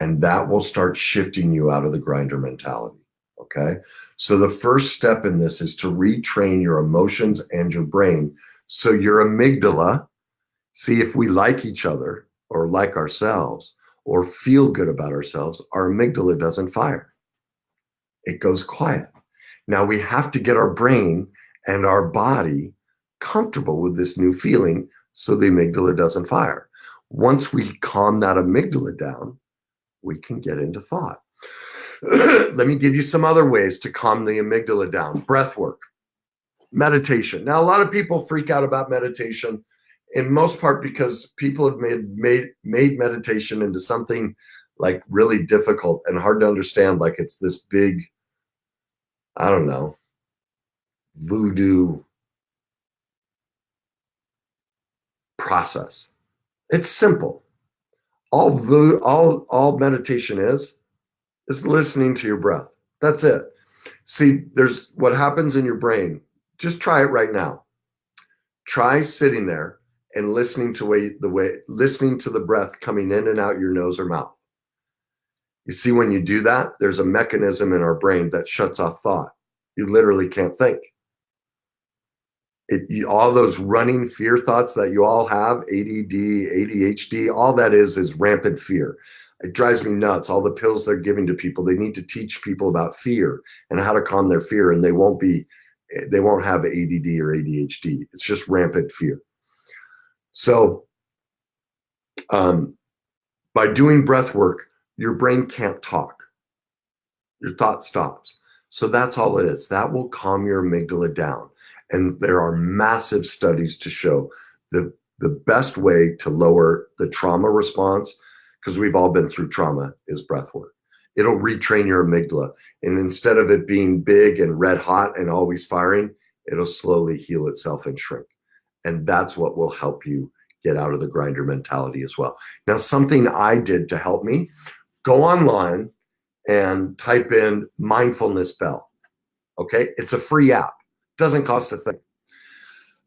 And that will start shifting you out of the grinder mentality, okay? So the first step in this is to retrain your emotions and your brain. So your amygdala, see if we like each other or like ourselves or feel good about ourselves, our amygdala doesn't fire. It goes quiet. Now we have to get our brain and our body comfortable with this new feeling so the amygdala doesn't fire. Once we calm that amygdala down, we can get into thought. Let me give you some other ways to calm the amygdala down. Breath work, meditation. Now, a lot of people freak out about meditation, in most part because people have made meditation into something like really difficult and hard to understand, like it's this big, I don't know, voodoo process. It's simple. All meditation is listening to your breath. That's it. See, there's what happens in your brain. Just try it right now. Try sitting there and listening to the breath coming in and out your nose or mouth. You see, when you do that, there's a mechanism in our brain that shuts off thought. You literally can't think. All those running fear thoughts that you all have, ADD, ADHD, all that is rampant fear. It drives me nuts. All the pills they're giving to people, they need to teach people about fear and how to calm their fear, and they won't have ADD or ADHD. It's just rampant fear. So by doing breath work, your brain can't talk. Your thought stops. So that's all it is. That will calm your amygdala down. And there are massive studies to show the best way to lower the trauma response, because we've all been through trauma, is breath work. It'll retrain your amygdala. And instead of it being big and red hot and always firing, it'll slowly heal itself and shrink. And that's what will help you get out of the grinder mentality as well. Now, something I did to help me, go online and type in mindfulness bell. Okay, it's a free app. Doesn't cost a thing.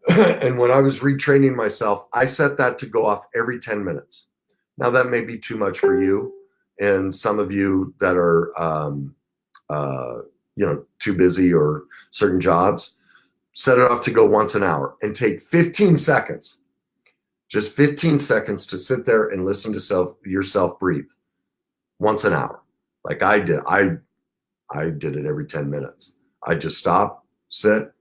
And when I was retraining myself, I set that to go off every 10 minutes. Now that may be too much for you, and some of you that are too busy or certain jobs, set it off to go once an hour and take 15 seconds, just 15 seconds to sit there and listen to yourself breathe once an hour. Like I did. I did it every 10 minutes. I just stop, sit,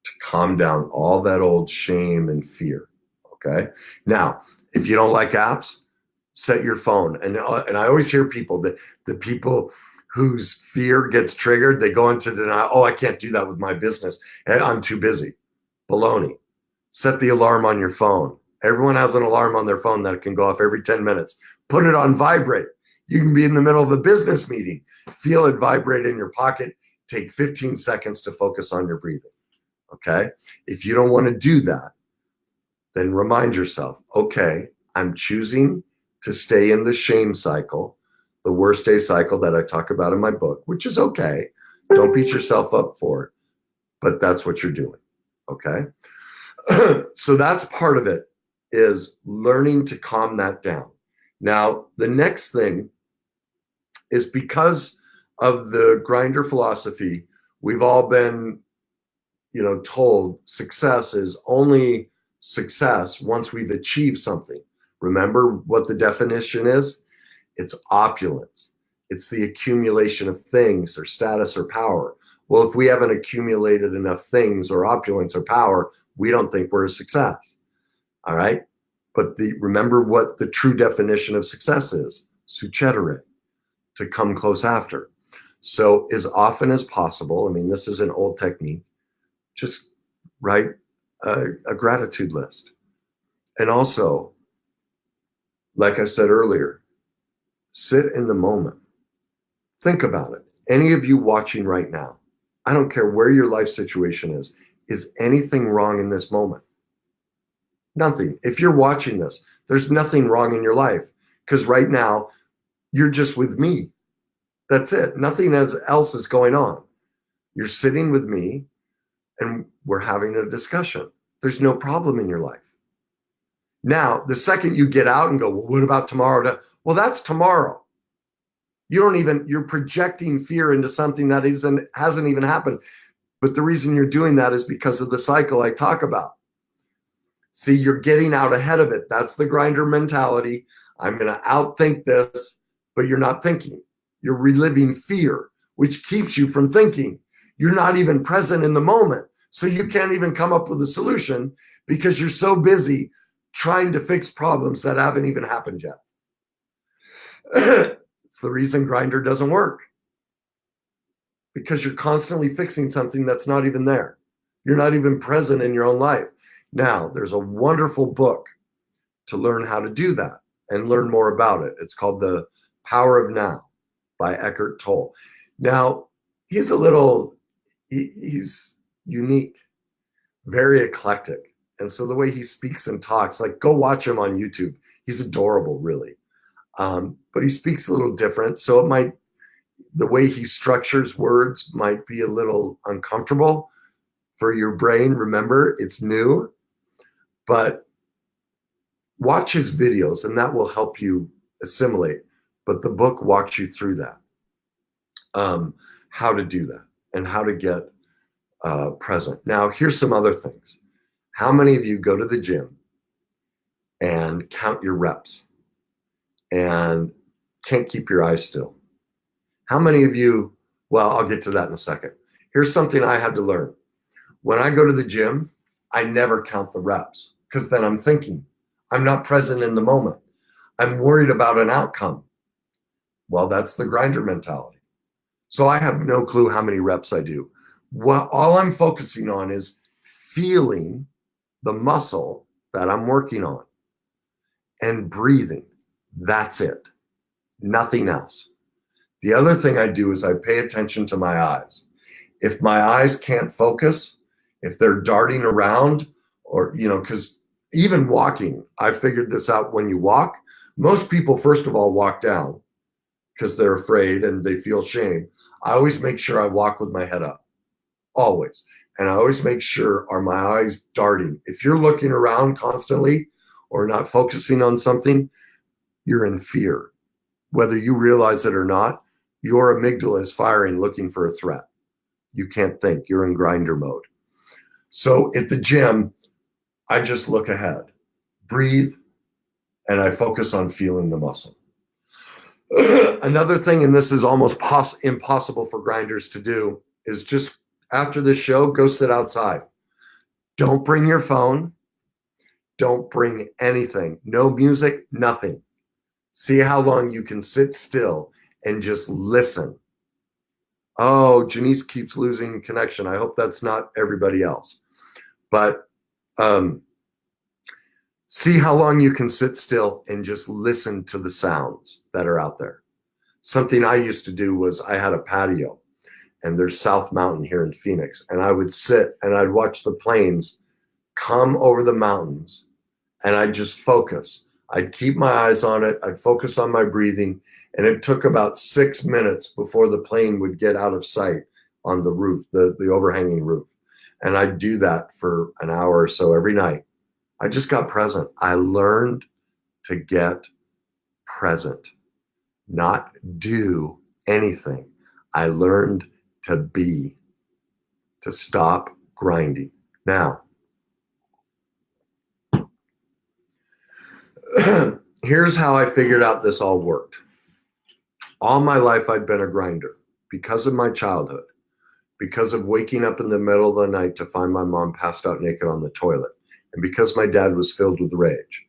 to calm down all that old shame and fear. Okay. Now, if you don't like apps, set your phone. And I always hear people that the people whose fear gets triggered, they go into denial. Oh, I can't do that with my business. I'm too busy. Baloney. Set the alarm on your phone. Everyone has an alarm on their phone that can go off every 10 minutes. Put it on vibrate. You can be in the middle of a business meeting. Feel it vibrate in your pocket. Take 15 seconds to focus on your breathing. Okay? If you don't want to do that, then remind yourself, okay, I'm choosing to stay in the shame cycle, the worst day cycle that I talk about in my book, which is okay. Don't beat yourself up for it, but that's what you're doing. Okay? So that's part of it, is learning to calm that down. Now, the next thing is, because of the grinder philosophy, we've all been, told success is only success once we've achieved something. Remember what the definition is? It's opulence. It's the accumulation of things or status or power. Well, if we haven't accumulated enough things or opulence or power, we don't think we're a success. All right? But remember what the true definition of success is: succedere, to come close after. So as often as possible, this is an old technique, just write a gratitude list. And also, like I said earlier, sit in the moment. Think about it. Any of you watching right now, I don't care where your life situation is anything wrong in this moment? Nothing. If you're watching this, there's nothing wrong in your life, because right now you're just with me. That's it. Nothing else is going on. You're sitting with me and we're having a discussion. There's no problem in your life. Now, the second you get out and go, well, what about tomorrow? Well, that's tomorrow. You're projecting fear into something that hasn't even happened. But the reason you're doing that is because of the cycle I talk about. See, you're getting out ahead of it. That's the grinder mentality. I'm going to outthink this. but you're not thinking. You're reliving fear, which keeps you from thinking. You're not even present in the moment. So you can't even come up with a solution because you're so busy trying to fix problems that haven't even happened yet. It's the reason Grindr doesn't work, because you're constantly fixing something that's not even there. You're not even present in your own life. Now, there's a wonderful book to learn how to do that and learn more about it. It's called The Power of Now by Eckhart Tolle. Now, he's unique, very eclectic. And so the way he speaks and talks, like, go watch him on YouTube. He's adorable, really. But he speaks a little different. So the way he structures words might be a little uncomfortable for your brain. Remember, it's new, but watch his videos and that will help you assimilate. But the book walks you through that, how to do that and how to get present. Now, here's some other things. How many of you go to the gym and count your reps and can't keep your eyes still? How many of you, well, I'll get to that in a second. Here's something I had to learn. When I go to the gym, I never count the reps because then I'm thinking. I'm not present in the moment. I'm worried about an outcome. Well, that's the Grindr mentality. So I have no clue how many reps I do. All I'm focusing on is feeling the muscle that I'm working on and breathing. That's it. Nothing else. The other thing I do is I pay attention to my eyes. If my eyes can't focus, if they're darting around, or, because even walking, I figured this out. When you walk, most people, first of all, walk down because they're afraid and they feel shame. I always make sure I walk with my head up, always. And I always make sure, are my eyes darting? If you're looking around constantly or not focusing on something, you're in fear. Whether you realize it or not, your amygdala is firing, looking for a threat. You can't think. You're in Grindr mode. So at the gym, I just look ahead, breathe, and I focus on feeling the muscle. Another thing, and this is almost impossible for grinders to do, is just after the show, go sit outside. Don't bring your phone. Don't bring anything. No music, nothing. See how long you can sit still and just listen. Oh, Janice keeps losing connection. I hope that's not everybody else. But see how long you can sit still and just listen to the sounds that are out there. Something I used to do was I had a patio, and there's South Mountain here in Phoenix, and I would sit and I'd watch the planes come over the mountains, and I'd just focus. I'd keep my eyes on it. I'd focus on my breathing. And it took about 6 minutes before the plane would get out of sight on the roof, the overhanging roof. And I'd do that for an hour or so every night. I just got present. I learned to get present, not do anything. I learned to be, to stop grinding. Now, here's how I figured out this all worked. All my life, I'd been a grinder because of my childhood, because of waking up in the middle of the night to find my mom passed out naked on the toilet, and because my dad was filled with rage.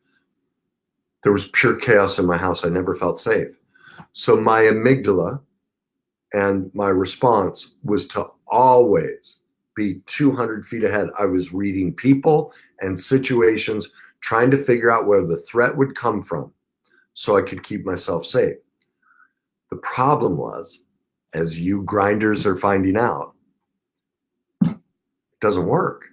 There was pure chaos in my house. I never felt safe. So my amygdala and my response was to always be 200 feet ahead. I was reading people and situations, trying to figure out where the threat would come from so I could keep myself safe. The problem was, as you grinders are finding out, it doesn't work.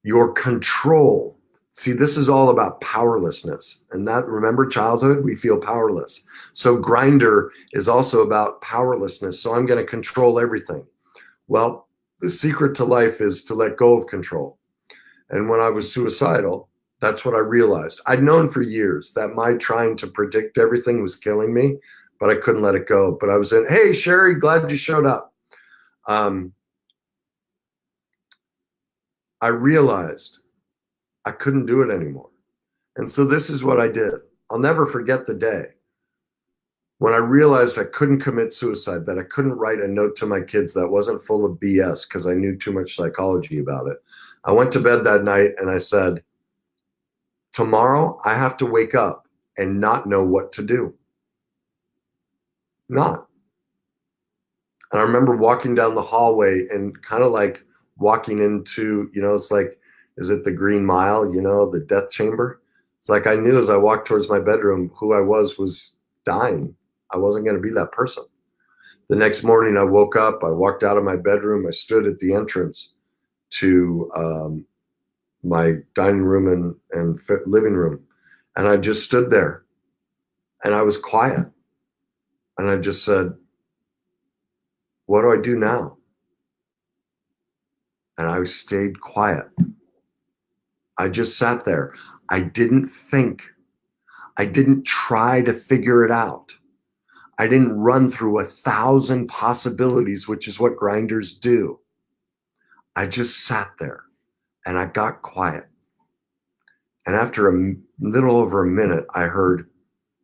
Your control. See, this is all about powerlessness. And that, remember childhood, we feel powerless. So Grindr is also about powerlessness. So I'm going to control everything. Well, the secret to life is to let go of control. And when I was suicidal, that's what I realized. I'd known for years that my trying to predict everything was killing me, but I couldn't let it go. But I was in, hey, Sherry, glad you showed up. I realized I couldn't do it anymore. And so this is what I did. I'll never forget the day. when I realized I couldn't commit suicide, that I couldn't write a note to my kids that wasn't full of BS because I knew too much psychology about it, I went to bed that night and I said, tomorrow I have to wake up and not know what to do. Not. And I remember walking down the hallway and kind of like walking into, it's like, is it the Green Mile, the death chamber? It's like I knew as I walked towards my bedroom who I was dying. I wasn't going to be that person. The next morning I woke up, I walked out of my bedroom, I stood at the entrance to my dining room and living room, and I just stood there and I was quiet. And I just said, what do I do now? And I stayed quiet. I just sat there. I didn't think. I didn't try to figure it out. I didn't run through 1,000 possibilities, which is what grinders do. I just sat there and I got quiet. And after a little over a minute, I heard,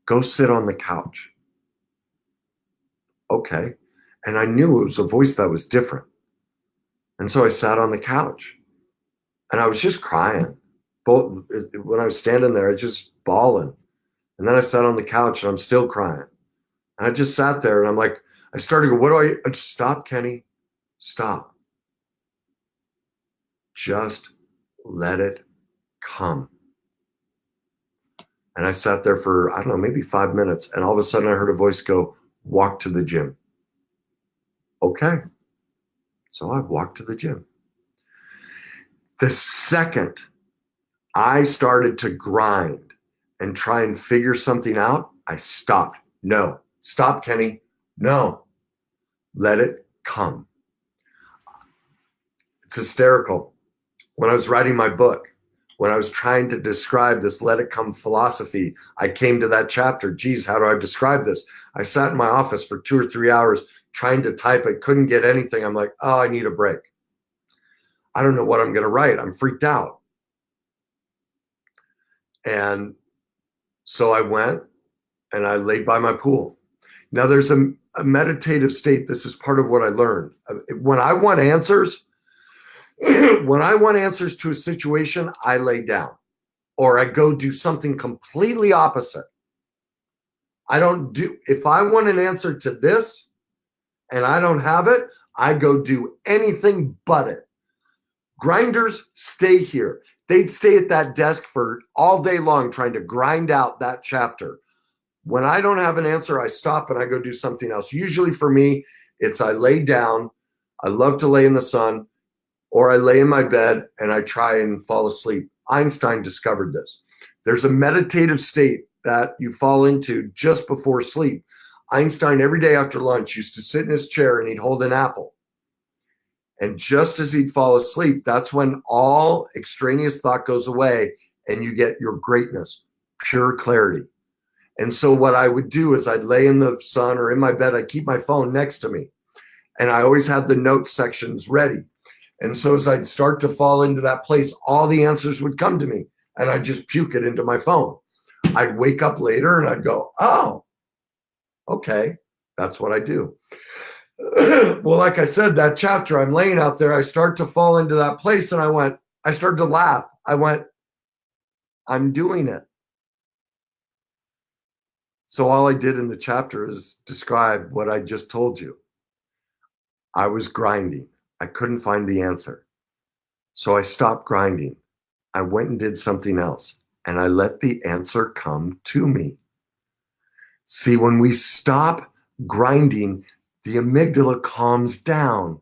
go sit on the couch. Okay. And I knew it was a voice that was different. And so I sat on the couch and I was just crying. Both when I was standing there, I was just bawling. And then I sat on the couch and I'm still crying. And I just sat there and I'm like, I started to go, I just stop, Kenny, stop. Just let it come. And I sat there for, I don't know, maybe 5 minutes. And all of a sudden I heard a voice go, walk to the gym. Okay. So I walked to the gym. The second I started to grind and try and figure something out, I stopped. No, stop, Kenny. No, let it come. It's hysterical. When I was writing my book, when I was trying to describe this let it come philosophy, I came to that chapter. Geez, how do I describe this? I sat in my office for 2 or 3 hours trying to type. I couldn't get anything. I'm like, oh, I need a break. I don't know what I'm going to write. I'm freaked out. And so I went and I laid by my pool. Now there's a meditative state. This is part of what I learned. When I want answers, to a situation, I lay down or I go do something completely opposite. If I want an answer to this and I don't have it, I go do anything but it. Grinders stay here. They'd stay at that desk for all day long trying to grind out that chapter. When I don't have an answer, I stop and I go do something else. Usually for me, it's I lay down. I love to lay in the sun, or I lay in my bed and I try and fall asleep. Einstein discovered this. There's a meditative state that you fall into just before sleep. Einstein, every day after lunch, used to sit in his chair and he'd hold an apple. And just as he'd fall asleep, that's when all extraneous thought goes away and you get your greatness, pure clarity. And so what I would do is I'd lay in the sun or in my bed, I'd keep my phone next to me. And I always had the notes sections ready. And so as I'd start to fall into that place, all the answers would come to me and I'd just puke it into my phone. I'd wake up later and I'd go, oh, okay, that's what I do. Well, like I said, that chapter, I'm laying out there, I start to fall into that place and I started to laugh. I went, I'm doing it. So all I did in the chapter is describe what I just told you. I was grinding. I couldn't find the answer. So I stopped grinding. I went and did something else and I let the answer come to me. See, when we stop grinding, the amygdala calms down.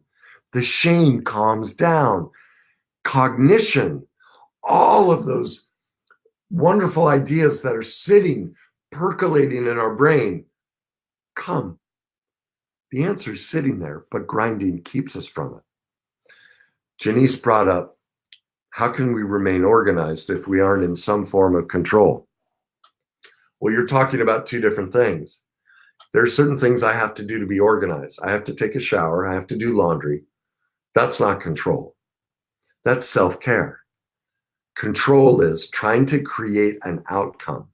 The shame calms down. Cognition, all of those wonderful ideas that are sitting, percolating in our brain, come. The answer is sitting there, but grinding keeps us from it. Janice brought up, how can we remain organized if we aren't in some form of control? Well, you're talking about two different things. There are certain things I have to do to be organized. I have to take a shower. I have to do laundry. That's not control. That's self-care. Control is trying to create an outcome.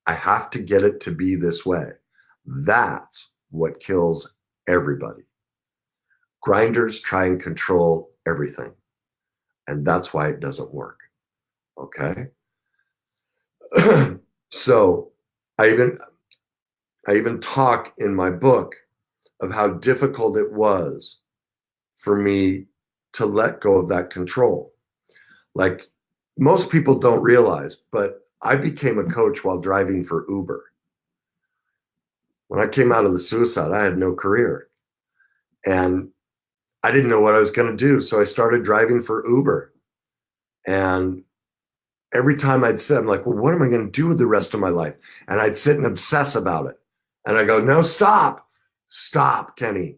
I have to get it to be this way. That's what kills everybody. Grinders try and control everything, and that's why it doesn't work. Okay? So I even talk in my book of how difficult it was for me to let go of that control. Like, most people don't realize, but I became a coach while driving for Uber. When I came out of the suicide, I had no career. And I didn't know what I was going to do. So I started driving for Uber. And every time I'd sit, I'm like, well, what am I going to do with the rest of my life? And I'd sit and obsess about it. And I go, no, stop, Kenny.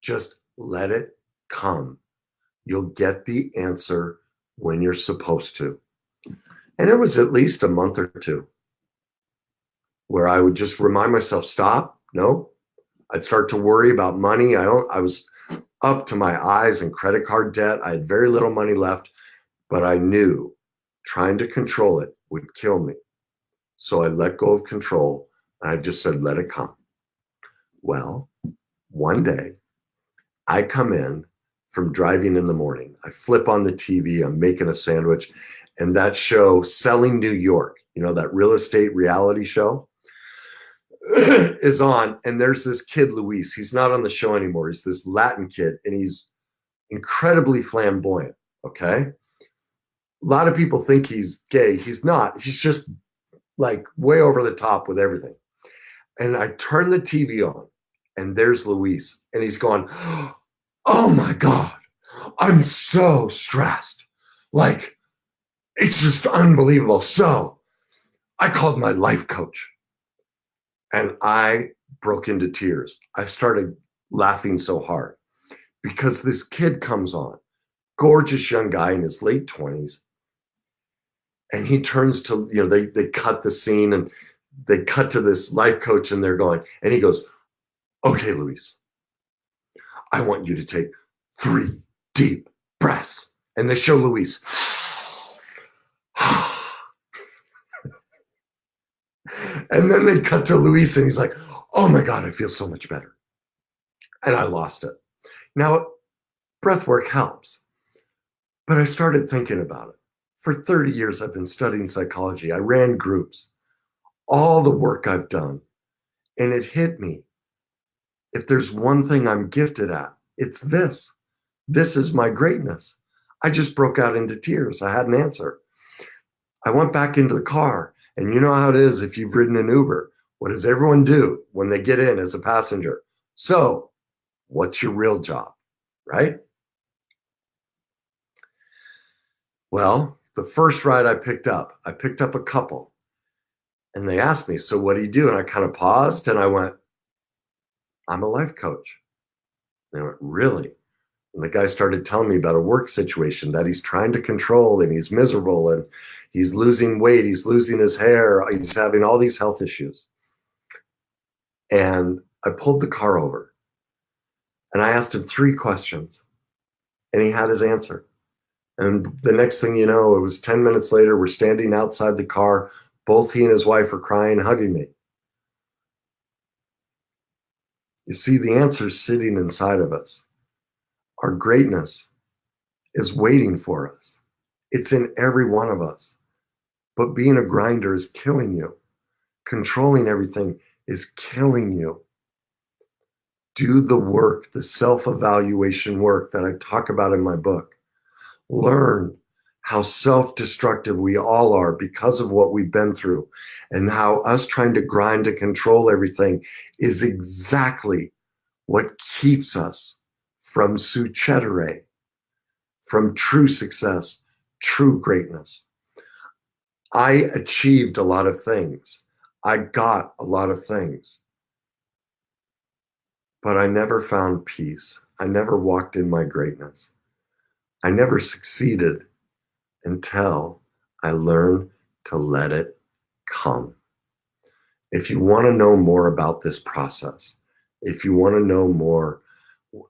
Just let it come. You'll get the answer when you're supposed to. And it was at least a month or two where I would just remind myself, stop, no. I'd start to worry about money. I was up to my eyes in credit card debt. I had very little money left, but I knew trying to control it would kill me. So I let go of control, and I just said, let it come. Well, one day I come in from driving in the morning. I flip on the TV, I'm making a sandwich, and that show, Selling New York, that real estate reality show, is on. And there's this kid, Luis. He's not on the show anymore. He's this Latin kid, and he's incredibly flamboyant. Okay. A lot of people think he's gay. He's not. He's just like way over the top with everything. And I turn the TV on, and there's Luis, and he's going, oh my God, I'm so stressed. Like, it's just unbelievable. So I called my life coach, and I broke into tears. I started laughing so hard because this kid comes on, gorgeous young guy in his late 20s. And he turns to, they cut the scene, and they cut to this life coach, and they're going, and he goes, okay, Luis, I want you to take 3 deep breaths. And they show Luis. And then they cut to Luis, and he's like, oh my God, I feel so much better. And I lost it. Now, breath work helps, but I started thinking about it. For 30 years, I've been studying psychology. I ran groups, all the work I've done, and it hit me. If there's one thing I'm gifted at, it's this. This is my greatness. I just broke out into tears. I had an answer. I went back into the car, and you know how it is if you've ridden an Uber. What does everyone do when they get in as a passenger? So, what's your real job, right? Well, the first ride I picked up a couple, and they asked me, so what do you do? And I kind of paused, and I went, I'm a life coach. And they went, really? And the guy started telling me about a work situation that he's trying to control, and he's miserable, and he's losing weight, he's losing his hair, he's having all these health issues. And I pulled the car over, and I asked him 3 questions, and he had his answer. And the next thing you know, it was 10 minutes later, we're standing outside the car. Both he and his wife are crying, hugging me. You see, the answer's sitting inside of us. Our greatness is waiting for us. It's in every one of us. But being a grinder is killing you. Controlling everything is killing you. Do the work, the self-evaluation work that I talk about in my book. Learn how self-destructive we all are because of what we've been through, and how us trying to grind to control everything is exactly what keeps us from succetere, from true success, true greatness. I achieved a lot of things. I got a lot of things. But I never found peace. I never walked in my greatness. I never succeeded until I learned to let it come. If you want to know more about this process, if you want to know more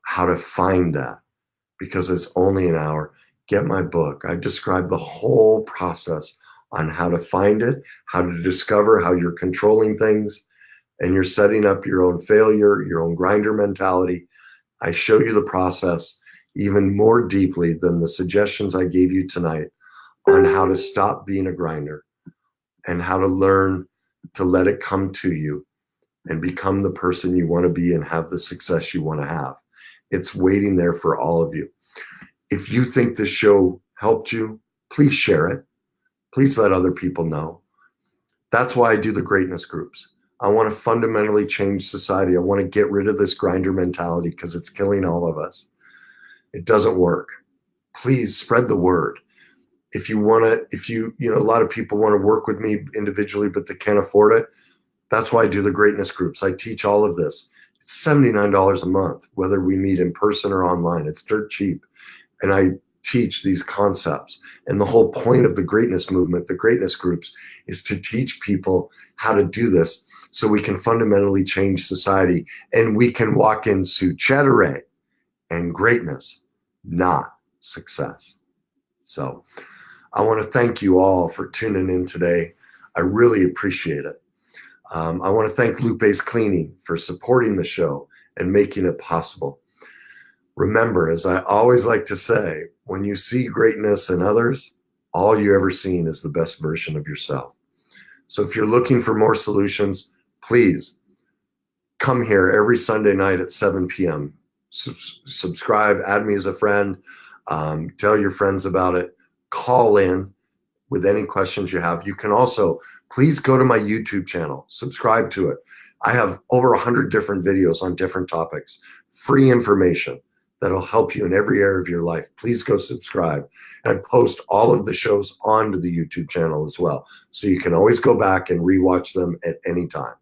how to find that, because it's only an hour, get my book. I describe the whole process on how to find it, how to discover how you're controlling things, and you're setting up your own failure, your own grinder mentality, I show you the process even more deeply than the suggestions I gave you tonight on how to stop being a grinder and how to learn to let it come to you and become the person you want to be and have the success you want to have. It's waiting there for all of you. If you think this show helped you, please share it. Please let other people know. That's why I do the greatness groups. I want to fundamentally change society. I want to get rid of this grinder mentality because it's killing all of us. It doesn't work. Please spread the word. If you want to, a lot of people want to work with me individually, but they can't afford it. That's why I do the greatness groups. I teach all of this. It's $79 a month, whether we meet in person or online. It's dirt cheap. And I teach these concepts. And the whole point of the greatness movement, the greatness groups, is to teach people how to do this so we can fundamentally change society and we can walk in succedere and greatness, not success. So I want to thank you all for tuning in today. I really appreciate it. I want to thank Lupe's Cleaning for supporting the show and making it possible. Remember, as I always like to say, when you see greatness in others, all you ever seen is the best version of yourself. So if you're looking for more solutions, please come here every Sunday night at 7 p.m. Subscribe, add me as a friend, tell your friends about it, call in with any questions you have. You can also, please go to my YouTube channel, subscribe to it. I have over 100 different videos on different topics, free information that'll help you in every area of your life. Please go subscribe. And I post all of the shows onto the YouTube channel as well. So you can always go back and rewatch them at any time.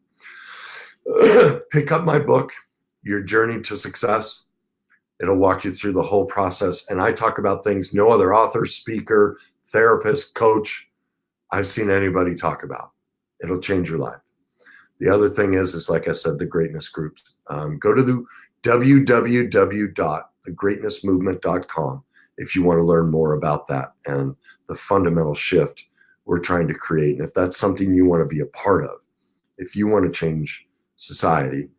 Pick up my book, Your Journey to Success. It'll walk you through the whole process. And I talk about things no other author, speaker, therapist, coach I've seen anybody talk about. It'll change your life. The other thing is like I said, the greatness groups. Go to the www.thegreatnessmovement.com if you want to learn more about that and the fundamental shift we're trying to create. And if that's something you want to be a part of, if you want to change society,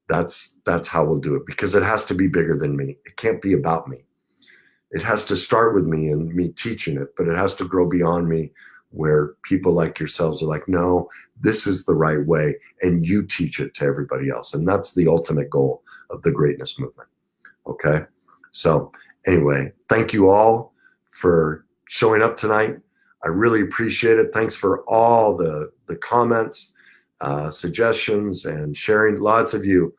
that's how we'll do it, because it has to be bigger than me. It can't be about me. It has to start with me and me teaching it, but it has to grow beyond me, where people like yourselves are like, no, this is the right way, and you teach it to everybody else. And that's the ultimate goal of the greatness movement. Okay. So anyway, thank you all for showing up tonight. I really appreciate it. Thanks for all the comments, suggestions, and sharing. Lots of you.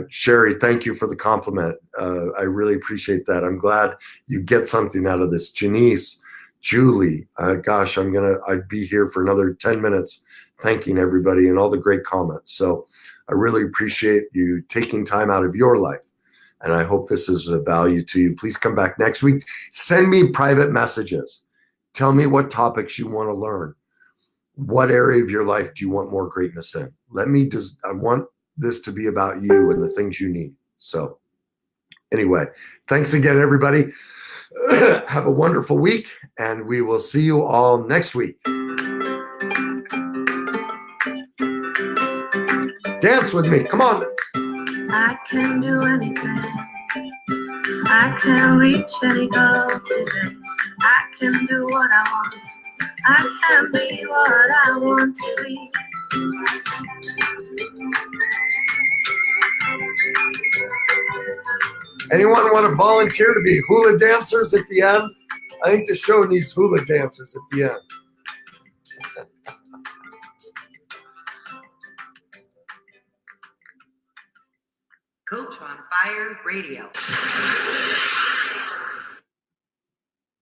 Sherry, thank you for the compliment. I really appreciate that. I'm glad you get something out of this. Janice, Julie, gosh, I'd be here for another 10 minutes thanking everybody and all the great comments. So I really appreciate you taking time out of your life. And I hope this is of value to you. Please come back next week. Send me private messages. Tell me what topics you want to learn. What area of your life do you want more greatness in? I want this to be about you and the things you need. So anyway, thanks again, everybody. Have a wonderful week, and we will see you all next week. Dance with me. Come on. I can do anything. I can reach any goal today. I can do what I want. I can be what I want to be. Anyone want to volunteer to be hula dancers at the end? I think the show needs hula dancers at the end. Coach on Fire Radio.